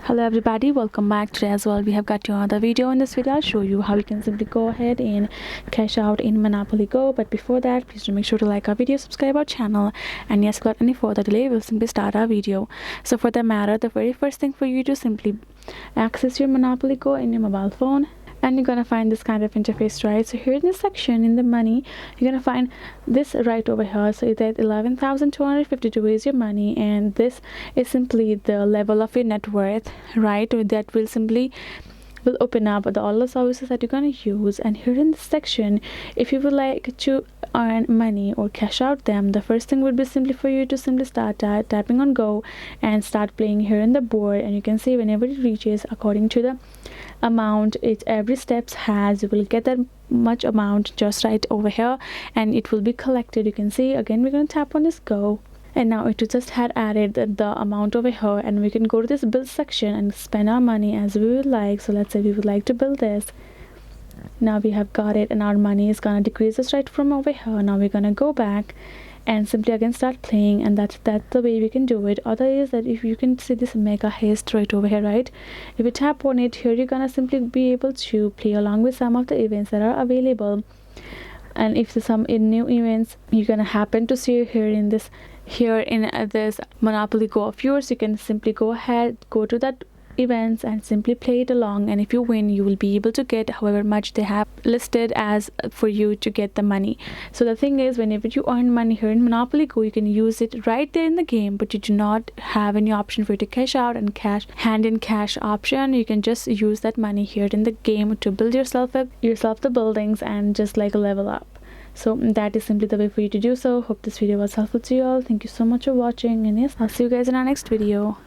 Hello everybody, welcome back. Today as well we have got you another video. In this video I'll show you how you can simply go ahead and cash out in Monopoly Go. But before that, please do make sure to like our video, subscribe our channel, and yes, without any further delay we'll simply start our video. So for that matter, the very first thing for you to simply access your Monopoly Go in your mobile phone, and you're gonna find this kind of interface, right? So here in this section in the money, you're gonna find this right over here. So that 11,252 is your money, and this is simply the level of your net worth, right? That will simply open up all the services that you're going to use. And here in this section, if you would like to earn money or cash out them, the first thing would be simply for you to simply start tapping on go and start playing here in the board. And you can see whenever it reaches according to the amount every steps has, you will get that much amount just right over here, and it will be collected. You can see again we're going to tap on this go, and now it just had added the amount over here, and we can go to this bill section and spend our money as we would like. So let's say we would like to build this. Now we have got it, and our money is gonna decrease just right from over here. Now we're gonna go back and simply again start playing, and that's the way we can do it. Other is that if you can see this mega haste right over here, right? If you tap on it here, you're gonna simply be able to play along with some of the events that are available. And if there's some new events you're gonna happen to see here in this Monopoly Go of yours, you can simply go ahead, go to that events and simply play it along. And if you win, you will be able to get however much they have listed as for you to get the money. So the thing is, whenever you earn money here in Monopoly Go, you can use it right there in the game, but you do not have any option for you to cash out and hand in cash option. You can just use that money here in the game to build yourself the buildings and just like level up. So that is simply the way for you to do so. Hope this video was helpful to you all. Thank you so much for watching, and yes, I'll see you guys in our next video.